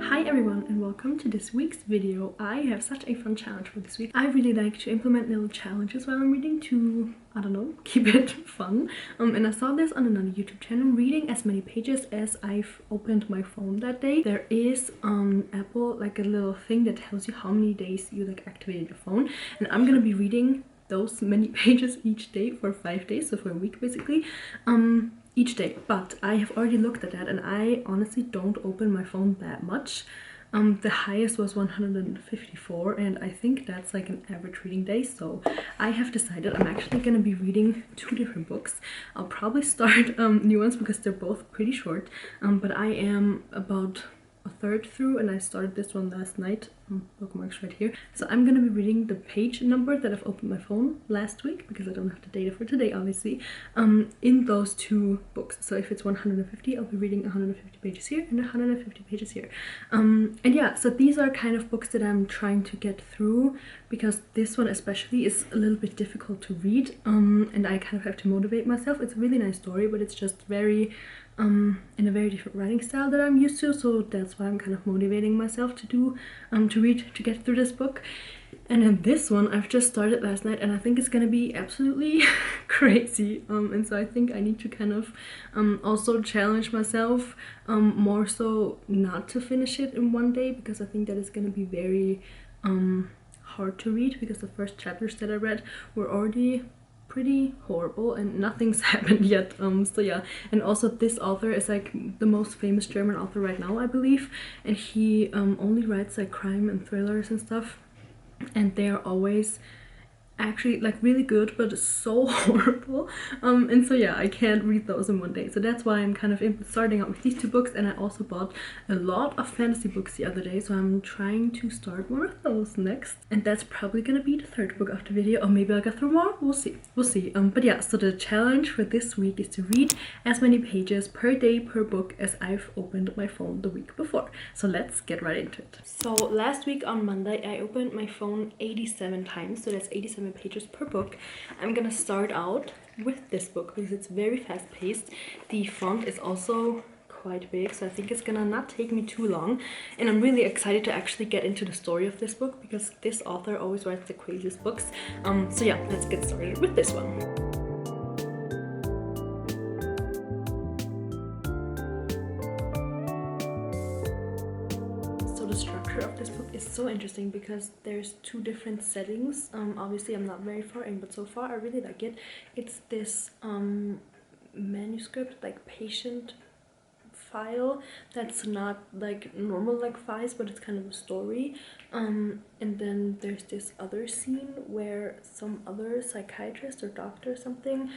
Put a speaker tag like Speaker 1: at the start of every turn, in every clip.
Speaker 1: Hi everyone and welcome to this week's video. I have such a fun challenge for this week. I really like to implement little challenges while I'm reading to, I don't know, keep it fun. And I saw this on another YouTube channel, reading as many pages as I've opened my phone that day. There is on Apple like a little thing that tells you how many days you like activated your phone, and I'm gonna be reading those many pages each day for 5 days, so for a week basically. Each day, but I have already looked at that and I honestly don't open my phone that much. The highest was 154 and I think that's like an average reading day, so I have decided I'm actually gonna be reading 2 different books. I'll probably start new ones because they're both pretty short, but I am about a third through and I started this one last night. Bookmarks right here. So I'm gonna be reading the page number that I've opened my phone last week because I don't have the data for today obviously, in those 2 books. So if it's 150, I'll be reading 150 pages here and 150 pages here. And yeah, so these are kind of books that I'm trying to get through because this one especially is a little bit difficult to read, and I kind of have to motivate myself. It's a really nice story, but it's just very in a very different writing style that I'm used to, so that's why I'm kind of motivating myself to do to get through this book. And then this one I've just started last night and I think it's gonna be absolutely crazy, and so I think I need to kind of also challenge myself more so not to finish it in one day, because I think that is gonna be very hard to read, because the first chapters that I read were already pretty horrible and nothing's happened yet. So yeah, and also this author is like the most famous German author right now, I believe, and he only writes like crime and thrillers and stuff, and they are always actually like really good but so horrible, and so yeah, I can't read those in one day. So that's why I'm kind of starting out with these 2 books, and I also bought a lot of fantasy books the other day, so I'm trying to start one of those next, and that's probably gonna be the 3rd book of the video, or maybe I'll get through more. We'll see. But yeah, so the challenge for this week is to read as many pages per day per book as I've opened my phone the week before. So let's get right into it. So last week on Monday I opened my phone 87 times, so that's 87 pages per book. I'm gonna start out with this book because it's very fast paced. The font is also quite big, so I think it's gonna not take me too long, and I'm really excited to actually get into the story of this book because this author always writes the craziest books. So yeah, let's get started with this one. Of this book is so interesting because there's 2 different settings. Obviously I'm not very far in, but so far I really like it. It's this manuscript, like patient file, that's not like normal like files, but it's kind of a story, and then there's this other scene where some other psychiatrist or doctor or something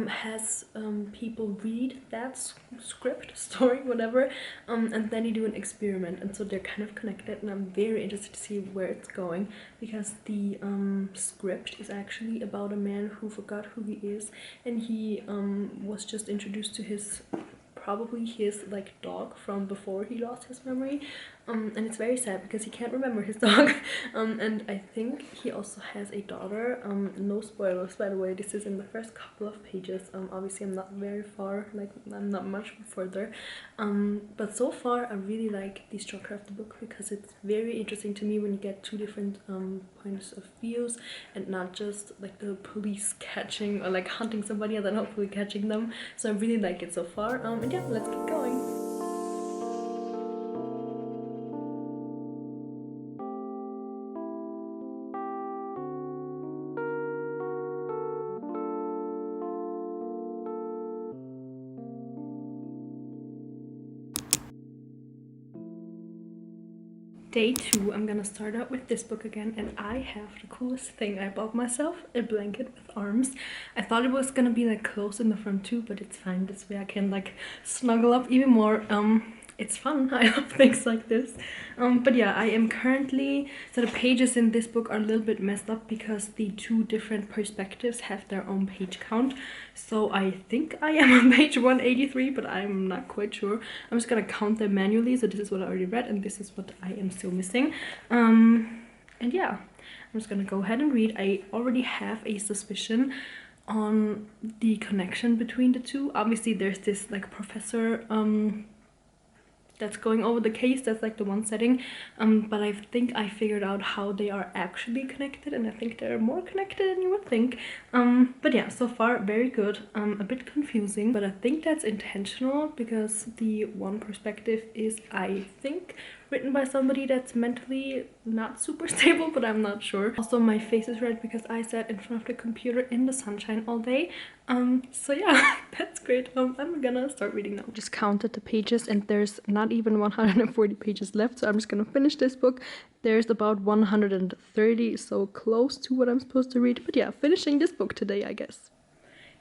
Speaker 1: has people read that script, story, whatever, and then you do an experiment, and so they're kind of connected, and I'm very interested to see where it's going, because the script is actually about a man who forgot who he is, and he was just introduced to probably his like dog from before he lost his memory, and it's very sad because he can't remember his dog, and I think he also has a daughter. No spoilers, by the way, this is in the first couple of pages. Obviously I'm not very far, like I'm not much further, but so far I really like the structure of the book because it's very interesting to me when you get 2 different points of views and not just like the police catching or like hunting somebody and then hopefully catching them. So I really like it so far, and yeah, let's keep going. Day 2, I'm gonna start out with this book again, and I have the coolest thing. I bought myself a blanket with arms. I thought it was gonna be like closed in the front too, but it's fine. This way I can like snuggle up even more. It's fun. I love things like this. But yeah, I am currently, so the pages in this book are a little bit messed up because the 2 different perspectives have their own page count. So I think I am on page 183, but I'm not quite sure. I'm just gonna count them manually. So this is what I already read and this is what I am still missing. And yeah, I'm just gonna go ahead and read. I already have a suspicion on the connection between the 2. Obviously there's this like professor that's going over the case. That's like the one setting, but I think I figured out how they are actually connected, and I think they're more connected than you would think. But yeah, so far very good. A bit confusing, but I think that's intentional because the one perspective is, I think, written by somebody that's mentally not super stable, but I'm not sure. Also, my face is red because I sat in front of the computer in the sunshine all day. So yeah, that's great. I'm gonna start reading now. Just counted the pages and there's not even 140 pages left, so I'm just gonna finish this book. There's about 130, so close to what I'm supposed to read. But yeah, finishing this book today, I guess.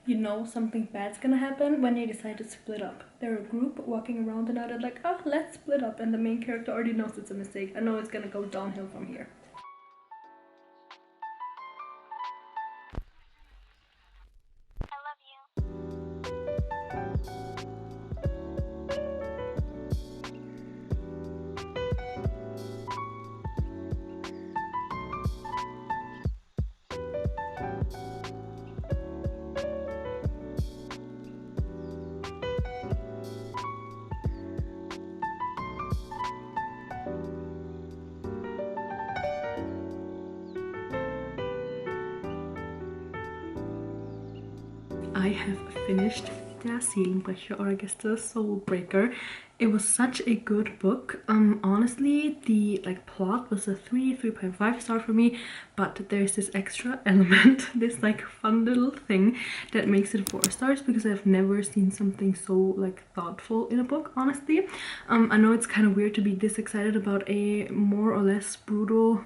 Speaker 1: You know something bad's gonna happen when they decide to split up. They're a group walking around and now they're like, oh, let's split up, and the main character already knows it's a mistake. I know it's gonna go downhill from here. I have finished Der Seelenbrecher, or I guess the Soul Breaker. It was such a good book. Honestly, the plot was a 3.5 star for me, but there's this extra element, this fun little thing that makes it 4 stars, because I've never seen something so thoughtful in a book, honestly. I know it's kind of weird to be this excited about a more or less brutal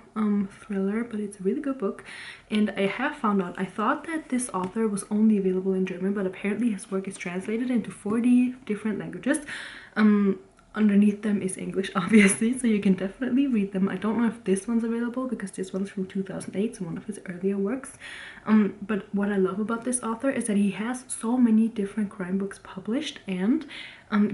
Speaker 1: thriller, but it's a really good book. And I have found out, I thought that this author was only available in German, but apparently his work is translated into 40 different languages. Underneath them is English, obviously, so you can definitely read them. I don't know if this one's available because this one's from 2008, so one of his earlier works. But what I love about this author is that he has so many different crime books published, and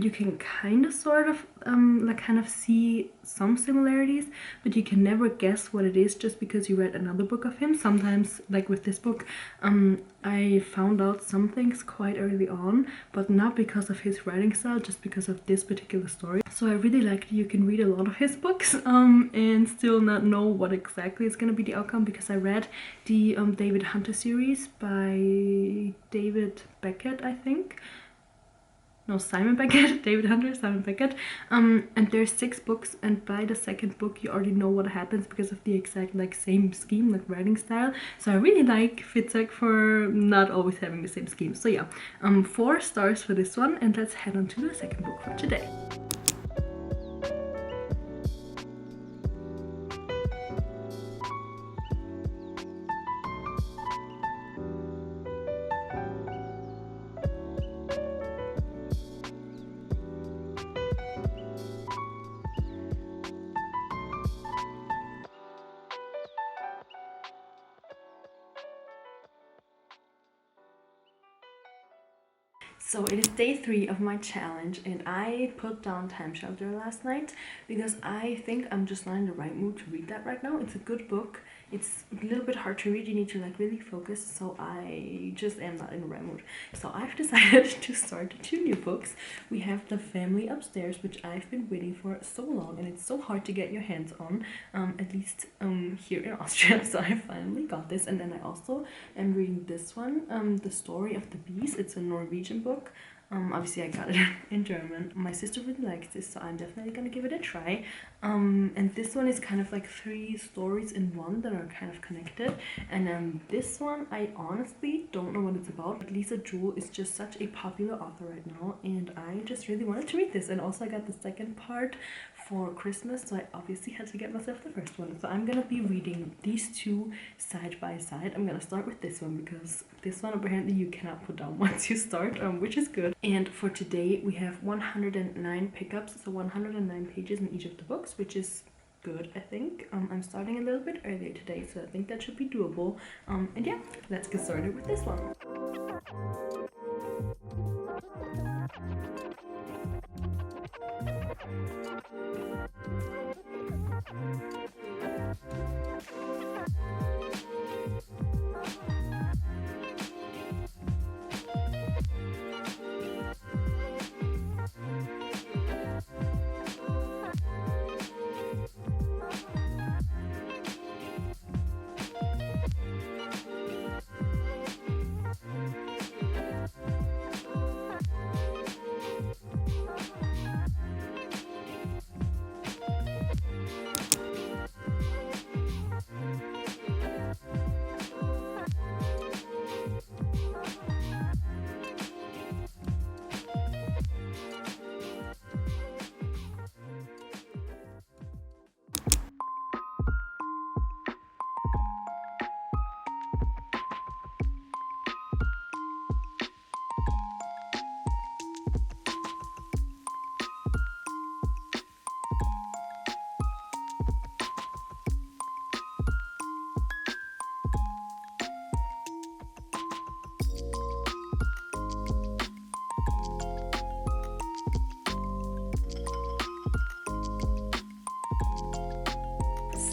Speaker 1: you can kind of sort of kind of see some similarities, but you can never guess what it is just because you read another book of him. Sometimes, like with this book, I found out some things quite early on, but not because of his writing style, just because of this particular story. So I really like that you can read a lot of his books and still not know what exactly is going to be the outcome, because I read the David Hunter series by David Beckett, I think. No, Simon Beckett, David Hunter, Simon Beckett. And there's 6 books, and by the 2nd book you already know what happens because of the exact same scheme, writing style. So I really like Fitzek for not always having the same scheme. So yeah, 4 stars for this one, and let's head on to the 2nd book for today. So it is day 3 of my challenge, and I put down Time Shelter last night because I think I'm just not in the right mood to read that right now. It's a good book. It's a little bit hard to read. You need to really focus, so I just am not in the right mood. So I've decided to start 2 new books. We have The Family Upstairs, which I've been waiting for so long, and it's so hard to get your hands on, at least here in Austria. So I finally got this, and then I also am reading this one, The Story of the Bees. It's a Norwegian book. Obviously I got it in German. My sister really likes this, so I'm definitely gonna give it a try. And this one is kind of 3 stories in one that are kind of connected. And then this one, I honestly don't know what it's about, but Lisa Jewell is just such a popular author right now, and I just really wanted to read this. And also I got the 2nd part for Christmas, so I obviously had to get myself the first one. So I'm gonna be reading these 2 side by side. I'm gonna start with this one because this one apparently you cannot put down once you start, which is good. And for today we have 109 pickups, so 109 pages in each of the books, which is good, I think. I'm starting a little bit earlier today, so I think that should be doable. And yeah, let's get started with this one.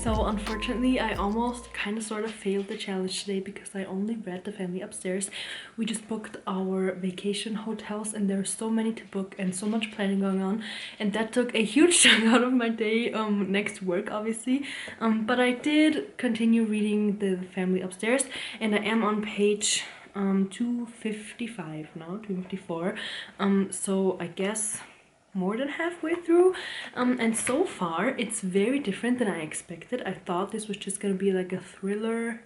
Speaker 1: So unfortunately, I almost kind of sort of failed the challenge today because I only read The Family Upstairs. We just booked our vacation hotels and there are so many to book and so much planning going on, and that took a huge chunk out of my day next to work obviously. But I did continue reading The Family Upstairs and I am on page 255 now, 254. So I guess more than halfway through, and so far it's very different than I expected. I thought this was just gonna be like a thriller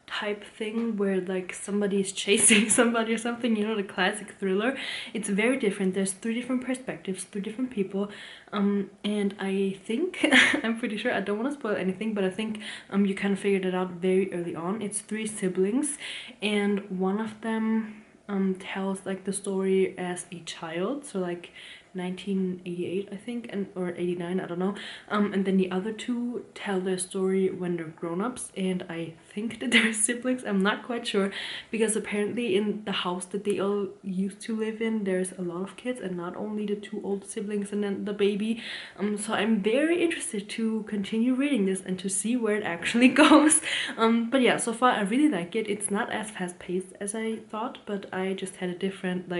Speaker 1: type thing where like somebody is chasing somebody or something, you know, the classic thriller. It's very different. There's 3 different perspectives, 3 different people, and I think I'm pretty sure, I don't want to spoil anything, but I think you kind of figured it out very early on. It's 3 siblings and one of them tells like the story as a child, so like 1988 I think, and or 89, I don't know, and then the other 2 tell their story when they're grown-ups, and I think that they're siblings. I'm not quite sure because apparently in the house that they all used to live in there's a lot of kids and not only the 2 old siblings and then the baby. So I'm very interested to continue reading this and to see where it actually goes. But yeah, so far I really like it. It's not as fast-paced as I thought, but I just had a different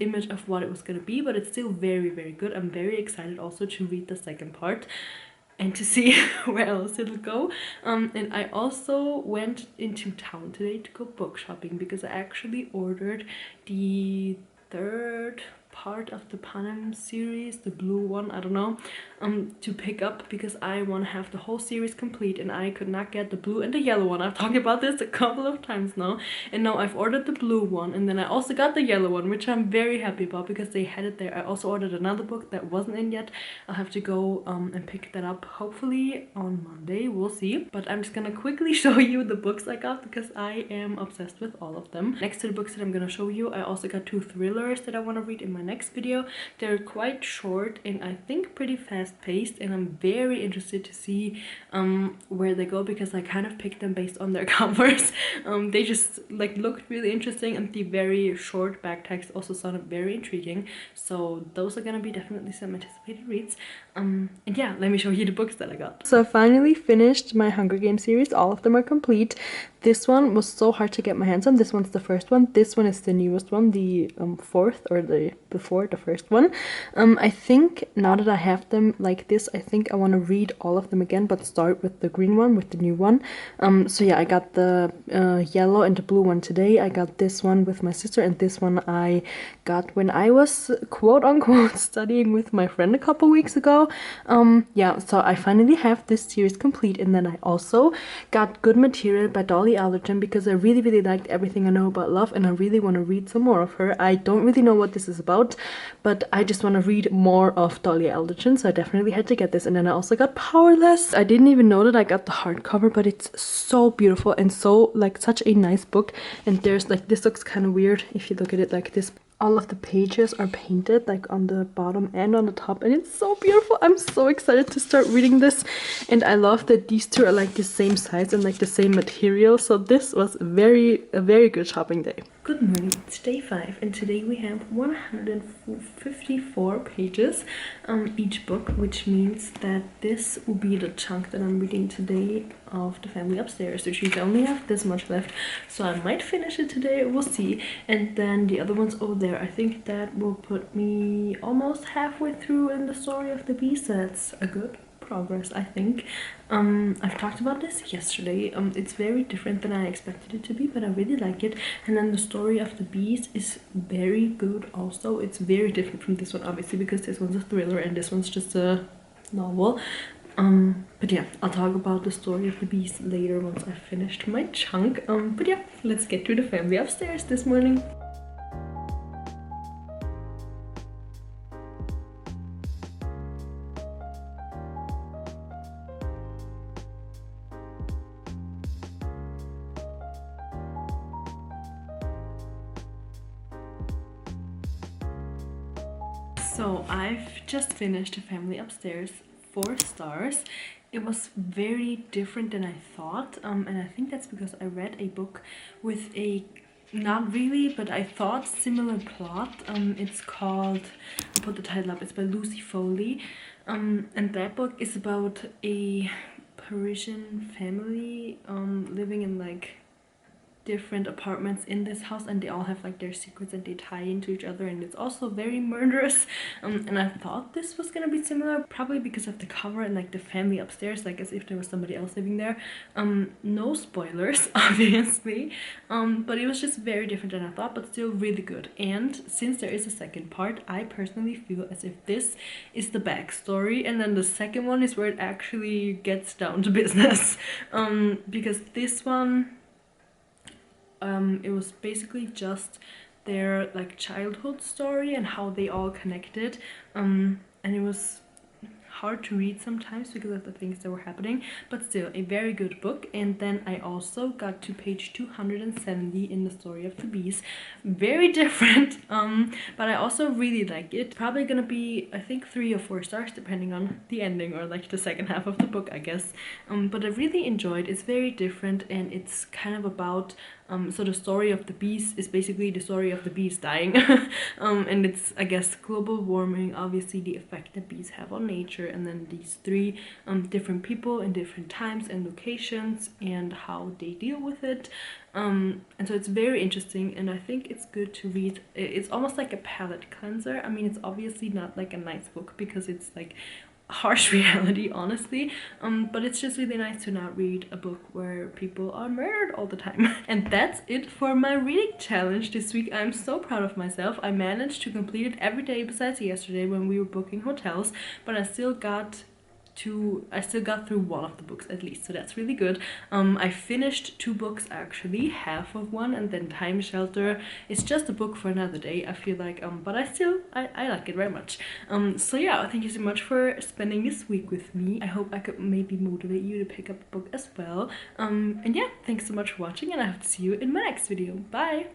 Speaker 1: image of what it was going to be, but it's still very, very good. I'm very excited also to read the second part and to see where else it'll go. And I also went into town today to go book shopping because I actually ordered the 3rd part of the Panem series, the blue one, I don't know, to pick up because I want to have the whole series complete and I could not get the blue and the yellow one. I've talked about this a couple of times now, and now I've ordered the blue one and then I also got the yellow one, which I'm very happy about because they had it there. I also ordered another book that wasn't in yet. I'll have to go and pick that up hopefully on Monday, we'll see. But I'm just gonna quickly show you the books I got because I am obsessed with all of them. Next to the books that I'm gonna show you, I also got 2 thrillers that I want to read in my next video. They're quite short and I think pretty fast-paced, and I'm very interested to see where they go because I kind of picked them based on their covers. They just like looked really interesting and the very short back text also sounded very intriguing, so those are gonna be definitely some anticipated reads. And yeah, let me show you the books that I got. So I finally finished my Hunger Games series. All of them are complete. This one was so hard to get my hands on. This one's the first one. This one is the newest one, the 4th, or before the first one. I think now that I have them like this, I think I want to read all of them again, but start with the green one, with the new one. So yeah, I got the yellow and the blue one today. I got this one with my sister, and this one I got when I was quote-unquote studying with my friend a couple weeks ago. Yeah, so I finally have this series complete, and then I also got Good Material by Dolly Alderton because I really, really liked Everything I Know About Love and I really want to read some more of her. I don't really know what this is about, but I just want to read more of Dolly Alderton, so I definitely had to get this. And then I also got Powerless. I didn't even know that I got the hardcover, but it's so beautiful and so like such a nice book. And there's like, this looks kind of weird if you look at it like this. All of the pages are painted like on the bottom and on the top, and it's so beautiful. I'm so excited to start reading this, and I love that these 2 are like the same size and like the same material, so this was a very good shopping day. Good morning, it's day 5 and today we have 154 pages each book, which means that this will be the chunk that I'm reading today of The Family Upstairs, which means I only have this much left, so I might finish it today, we'll see. And then the other ones over there, I think that will put me almost halfway through in the story of the Beast. That's a good progress, I think. I've talked about this yesterday. It's very different than I expected it to be, but I really like it. And then the story of the Beast is very good also. It's very different from this one, obviously, because this one's a thriller and this one's just a novel. But yeah, I'll talk about the story of the Beast later once I've finished my chunk. But yeah, let's get to The Family Upstairs this morning. So I've just finished The Family Upstairs, 4 stars. It was very different than I thought, and I think that's because I read a book with a not really, but I thought similar plot. It's called, I'll put the title up, it's by Lucy Foley. And that book is about a Parisian family living in like different apartments in this house, and they all have like their secrets and they tie into each other, and it's also very murderous. And I thought this was gonna be similar, probably because of the cover and like the family upstairs, like as if there was somebody else living there. No spoilers obviously, but it was just very different than I thought, but still really good. And since there is a second part, I personally feel as if this is the backstory and then the second one is where it actually gets down to business. Because this one, it was basically just their like childhood story and how they all connected, and it was hard to read sometimes because of the things that were happening, but still a very good book. And then I also got to page 270 in the story of the bees. Very different, but I also really like it. Probably gonna be, I think, 3 or 4 stars depending on the ending or like the second half of the book, I guess. But I really enjoyed. It's very different, and it's kind of about so the story of the bees is basically the story of the bees dying. And it's, I guess, global warming, obviously the effect that bees have on nature, and then these 3 different people in different times and locations and how they deal with it. And so it's very interesting, and I think it's good to read. It's almost like a palate cleanser. I mean, it's obviously not like a nice book because it's like harsh reality, honestly, but it's just really nice to not read a book where people are murdered all the time. And that's it for my reading challenge this week. I'm so proud of myself. I managed to complete it every day besides yesterday when we were booking hotels, but I still got through one of the books at least, so that's really good. I finished 2 books actually, half of one, and then Time Shelter is just a book for another day, I feel like, but I like it very much. So yeah, thank you so much for spending this week with me. I hope I could maybe motivate you to pick up a book as well. And yeah, thanks so much for watching, and I hope to see you in my next video. Bye!